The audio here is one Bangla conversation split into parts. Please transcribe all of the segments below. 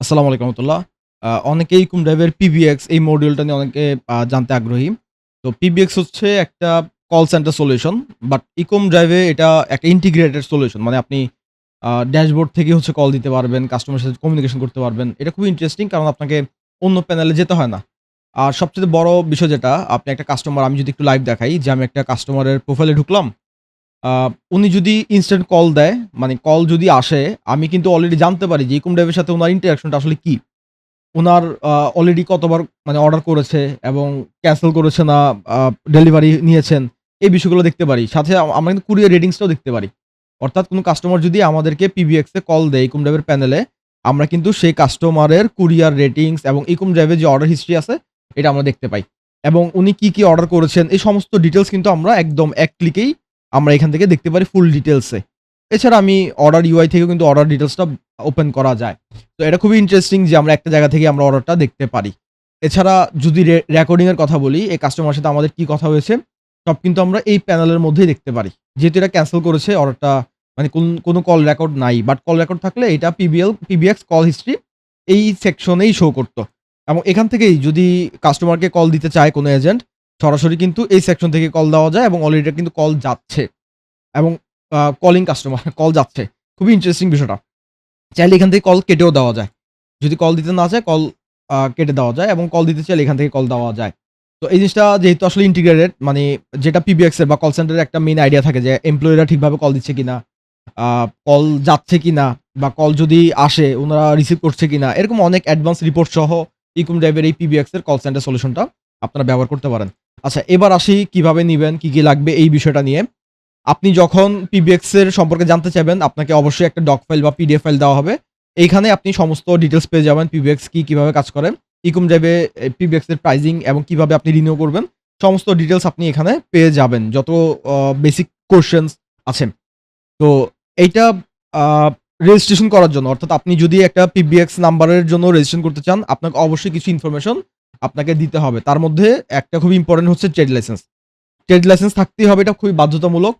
আসসালামু আলাইকুম রহমতুল্লাহ। অনেকেই কুমড্রাইভের পিবিএক্স এই মডিউলটা নিয়ে অনেকে জানতে আগ্রহী। তো পিবিএক্স হচ্ছে একটা কল সেন্টার সলিউশন। বাট ইকোম ড্রাইভে এটা একটা ইন্টিগ্রেটেড সলিউশন। মানে আপনি ড্যাশবোর্ড থেকে হচ্ছে কল দিতে পারবেন, কাস্টমারের সাথে কমিউনিকেশন করতে পারবেন। এটা খুবই ইন্টারেস্টিং কারণ আপনাকে অন্য প্যানেলে যেতে হয় না। আর সবচাইতে বড় বিষয় যেটা, আপনি একটা কাস্টমার আমি যদি একটু লাইভ দেখাই যে আমি একটা কাস্টমারের প্রোফাইলে ঢুকলাম। আ উনি যদি ইনস্ট্যান্ট কল দেয়, মানে কল যদি আসে, আমি কিন্তু অলরেডি জানতে পারি যে ইকোম ড্রাইভের সাথে উনার ইন্টারেকশনটা আসলে কি? উনার অলরেডি কতবার মানে অর্ডার করেছে এবং ক্যানসেল করেছে না আ ডেলিভারি নিয়েছেন, এই বিষয়গুলো দেখতে পারি। সাথে আমরা কিন্তু কুরিয়ার রেটিংসটাও দেখতে পারি। অর্থাৎ কোন কাস্টমার যদি আমাদেরকে পিবিএক্স এ কল দেয় ইকোম ড্রাইভের প্যানেলে, আমরা কিন্তু সেই কাস্টমারের কুরিয়ার রেটিংস এবং ইকোম ড্রাইভের যে অর্ডার হিস্ট্রি আছে, এটা আমরা দেখতে পাই। এবং উনি কি অর্ডার করেছেন এই সমস্ত ডিটেইলস কিন্তু আমরা একদম এক ক্লিকেই আমরা এখান থেকে দেখতে পারি ফুল ডিটেইলসে। এছাড়া আমি অর্ডার ইউআই থেকেও কিন্তু অর্ডার ডিটেইলসটা ওপেন করা যায়। তো এটা খুবই ইন্টারেস্টিং যে আমরা একটা জায়গা থেকে আমরা অর্ডারটা দেখতে পারি। এছাড়া যদি রেকর্ডিং এর কথা বলি, এই কাস্টমারের সাথে আমাদের কি কথা হয়েছে, সব কিন্তু আমরা এই প্যানেলের মধ্যেই দেখতে পারি। যেহেতু এটা ক্যানসেল করেছে অর্ডারটা মানে কোন কল রেকর্ড নাই। বাট কল রেকর্ড থাকলে এটা পিবিএক্স কল হিস্ট্রি এই সেকশনেই শো করত। এবং এখান থেকেই যদি কাস্টমারকে কল দিতে চায় কোন এজেন্ট, সরাসরি কিন্তু এই সেকশন থেকে কল দেওয়া যায় এবং অলরেডি এটা কিন্তু কল যাচ্ছে এবং কলিং কাস্টমার কল যাচ্ছে। খুবই ইন্টারেস্টিং বিষয়টা। চাইলে এখান থেকে কল কেটেও দেওয়া যায়। যদি কল দিতে না চায় কল কেটে দেওয়া যায় এবং কল দিতে চাইলে এখান থেকে কল দেওয়া যায়। তো এই জিনিসটা যেহেতু আসলে ইন্টিগ্রেটেড মানে যেটা পিবিএক্স এর বা কল সেন্টারের একটা মেইন আইডিয়া থাকে যে এমপ্লয়িরা ঠিকভাবে কল দিচ্ছে কিনা, আ কল যাচ্ছে কিনা বা কল যদি আসে উনারা রিসিভ করছে কিনা এরকম অনেক অ্যাডভান্স রিপোর্ট সহ ইকোম ড্রাইভের এই পিবিএক্স এর কল সেন্টার সলিউশনটা আপনারা ব্যবহার করতে পারেন। আচ্ছা এবার আসি কিভাবে নিবেন, কি লাগবে এই বিষয়টা নিয়ে। আপনি যখন পিবিএক্স এর সম্পর্কে জানতে চাইবেন, আপনাকে অবশ্যই একটা ডক ফাইল বা পিডিএফ ফাইল দেওয়া হবে। এইখানে আপনি সমস্ত ডিটেইলস পেয়ে যাবেন। পিবিএক্স কিভাবে কাজ করে। ইকোম ড্রাইভে পিবিএক্স এর প্রাইজিং এবং কিভাবে আপনি রিনিউ করবেন। সমস্ত ডিটেইলস আপনি এখানে পেয়ে যাবেন। যত বেসিক কোয়েশ্চেনস আছে। তো এইটা আ রেজিস্ট্রেশন করার জন্য অর্থাৎ আপনি যদি একটা পিবিএক্স নাম্বারের জন্য রেজিস্ট্রেশন করতে চান, আপনাকে অবশ্যই কিছু ইনফরমেশন আপনাকে দিতে হবে। তার মধ্যে একটা খুবই ইম্পোর্টেন্ট হচ্ছে ট্রেড লাইসেন্স। ট্রেড লাইসেন্স থাকতেই হবে, এটা খুবই বাধ্যতামূলক।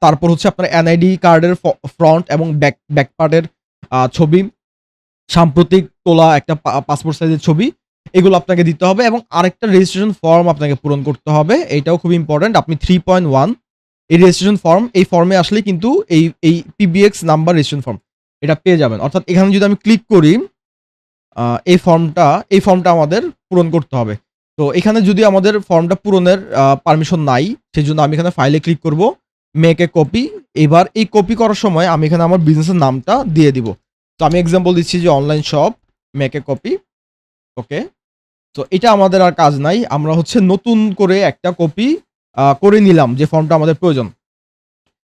তারপর হচ্ছে আপনার এনআইডি কার্ডের ফ্রন্ট এবং ব্যাক পার্টের ছবি, সাম্প্রতিক তোলা একটা পাসপোর্ট সাইজের ছবি, এগুলো আপনাকে দিতে হবে এবং আরেকটা রেজিস্ট্রেশন ফর্ম আপনাকে পূরণ করতে হবে। এইটাও খুবই ইম্পোর্টেন্ট। আপনি 3.1 এই রেজিস্ট্রেশন ফর্ম, এই ফর্মে আসলেই কিন্তু এই পিবিএক্স নাম্বার রেজিস্ট্রেশন ফর্ম এটা পেয়ে যাবেন। অর্থাৎ এখানে যদি আমি ক্লিক করি, আ এই ফর্মটা আমাদের পূরণ করতে হবে। তো এখানে যদি আমাদের ফর্মটা পূরণের পারমিশন নাই, সেজন্য আমি এখানে ফাইলে ক্লিক করব, মেক এ কপি। এবার এই কপি করার সময় আমি এখানে আমার বিজনেসের নামটা দিয়ে দিব। তো আমি এক্সাম্পল দিচ্ছি যে online shop, make a copy, okay. তো এটা আমাদের আর কাজ নাই। আমরা হচ্ছে নতুন করে একটা কপি করে নিলাম যে ফর্মটা আমাদের প্রয়োজন।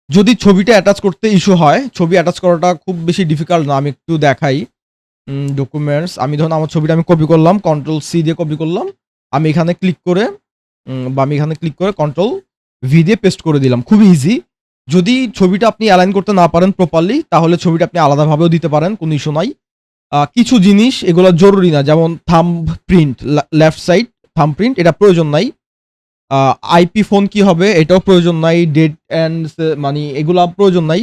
যদি ছবিটা অ্যাটাচ করতে ইস্যু হয়, ছবি অ্যাটাচ করাটা খুব বেশি ডিফিকাল্ট না। আমি একটু দেখাই। ডকুমেন্টস আমি ধরুন আমার ছবিটা আমি কপি করলাম, কন্ট্রোল সি দিয়ে কপি করলাম। আমি এখানে ক্লিক করে বা আমি এখানে ক্লিক করে কন্ট্রোল ভি দিয়ে পেস্ট করে দিলাম। খুবই ইজি। যদি ছবিটা আপনি অ্যালাইন করতে না পারেন প্রপারলি তাহলে ছবিটা আপনি আলাদাভাবেও দিতে পারেন, কোনো ইস্যু নাই। কিছু জিনিস এগুলা জরুরি না। যেমন thumb print, left side thumb print এটা প্রয়োজন নাই। আ আইপি ফোন কি হবে এটাও প্রয়োজন নাই। ডেট অ্যান্ড মানি এগুলা প্রয়োজন নাই।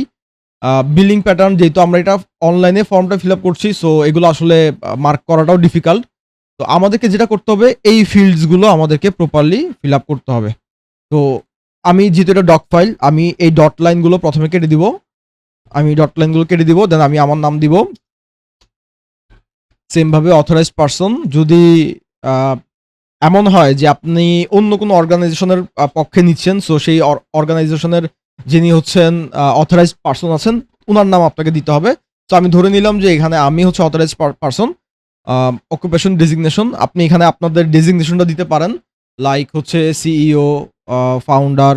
বিলিং প্যাটার্ন যেহেতু আমরা এটা অনলাইনে ফর্মটা ফিল আপ করছি, সো এগুলো আসলে মার্ক করাটাও ডিফিকাল্ট। তো আমাদেরকে যেটা করতে হবে এই ফিল্ডস গুলো আমাদেরকে প্রপারলি ফিল আপ করতে হবে। তো আমি যেহেতু এটা ডক ফাইল, আমি এই ডট লাইন গুলো ১ম এ কেটে দিব। আমি ডট লাইন গুলো কেটে দিব। দেন আমি আমার নাম দিব। সেম ভাবে অথরাইজড পারসন যদি আ এমন হয় যে আপনি অন্য কোনো অর্গানাইজেশনের পক্ষে নিচ্ছেন, সো সেই অর্গানাইজেশনের যিনি হচ্ছেন অথরাইজড পারসন আছেন, উনার নাম আপনাকে দিতে হবে। তো আমি ধরে নিলাম যে এখানে আমি হচ্ছে অথরাইজড পারসন। অকুপেশন ডেজিগনেশন আপনি এখানে আপনাদের ডেজিগনেশনটা দিতে পারেন। লাইক হচ্ছে সিইও, ফাউন্ডার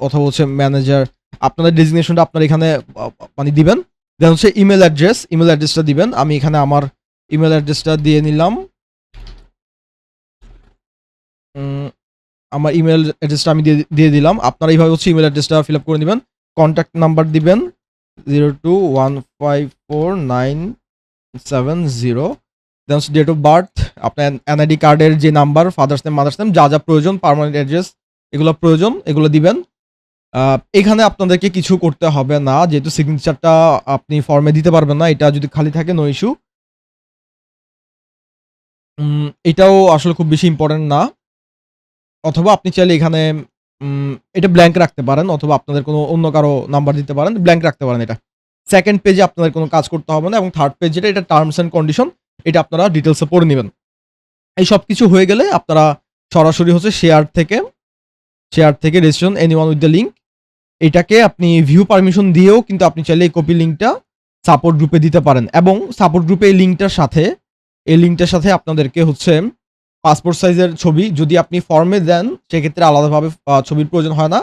অথবা হচ্ছে ম্যানেজার। আপনাদের ডেজিগনেশনটা আপনারা এখানে আ মানে দিবেন। দেন হচ্ছে ইমেইল অ্যাড্রেসটা দিবেন। আমি এখানে আমার ইমেইল অ্যাড্রেসটা দিয়ে নিলাম। উম আমার ইমেইল অ্যাড্রেসটা আমি দিয়ে দিলাম। আপনারা এইভাবে হচ্ছে ইমেইল অ্যাড্রেসটা ফিল আপ করে নিবেন। কনট্যাক্ট নাম্বার দিবেন 02154970। দেন হচ্ছে ডেট অফ বার্থ, আপনার এনআইডি কার্ডের যে number, father's name, mother's name যা প্রয়োজন, পার্মানেন্ট অ্যাড্রেস এগুলো প্রয়োজন, এগুলো দিবেন। আ এখানে আপনাদেরকে কিছু করতে হবে না। যেহেতু সিগনেচারটা আপনি ফর্মে দিতে পারবেন না। এটা যদি খালি থাকে নো ইস্যু। এটাও আসলে খুব বেশি ইম্পোর্টেন্ট না। অথবা আপনি চাইলে এখানে এটা ব্ল্যাংক রাখতে পারেন অথবা আপনাদের কোনো অন্য কারো নাম্বার দিতে পারেন। ব্ল্যাংক রাখতে পারেন এটা। 2nd পেজে আপনাদের কোনো কাজ করতে হবে না এবং 3rd পেজ যেটা এটা টার্মস অ্যান্ড কন্ডিশন এটা আপনারা ডিটেইলস এ পড়ে নিবেন। এই সবকিছু হয়ে গেলে আপনারা সরাসরি হচ্ছে শেয়ার থেকে registration anyone with the link এটাকে আপনি ভিউ পারমিশন দিয়েও কিন্তু আপনি চাইলে এই কপি লিঙ্কটা সাপোর্ট গ্রুপে দিতে পারেন এবং সাপোর্ট গ্রুপে এই লিঙ্কটার সাথে আপনাদেরকে হচ্ছে পাসপোর্ট সাইজের ছবি যদি আপনি ফর্মে দেন সেক্ষেত্রে আলাদাভাবে ছবির প্রয়োজন হয় না।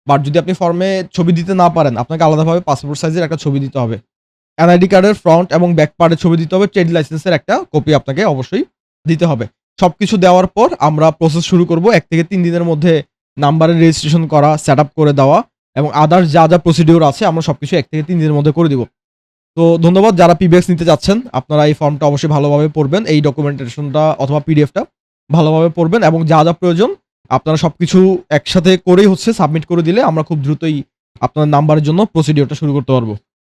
বাট যদি আপনি ফর্মে ছবি দিতে না পারেন আপনাকে আলাদাভাবে পাসপোর্ট সাইজের একটা ছবি দিতে হবে। এনআইডি কার্ডের ফ্রন্ট এবং ব্যাক পার্টের ছবি দিতে হবে। ট্রেড লাইসেন্সের একটা কপি আপনাকে অবশ্যই দিতে হবে। সবকিছু দেওয়ার পর আমরা প্রসেস শুরু করব। ১ থেকে ৩ দিনের মধ্যে নাম্বারের রেজিস্ট্রেশন করা, সেটআপ করে দেওয়া এবং আদার্স যা প্রসিডিউর আছে আমরা সবকিছু ১ থেকে ৩ দিনের মধ্যে করে দিব। তো ধন্যবাদ যারা পিবিএক্স নিতে যাচ্ছেন। আপনারা এই ফর্মটা অবশ্যই ভালোভাবে পড়বেন। এই ডকুমেন্টেশনটা অথবা পিডিএফটা ভালোভাবে পড়বেন এবং যা প্রয়োজন আপনারা সবকিছু একসাথে করেই হচ্ছে সাবমিট করে দিলে আমরা খুব দ্রুতই আপনার নাম্বারের জন্য প্রসিডিউরটা শুরু করতে পারব।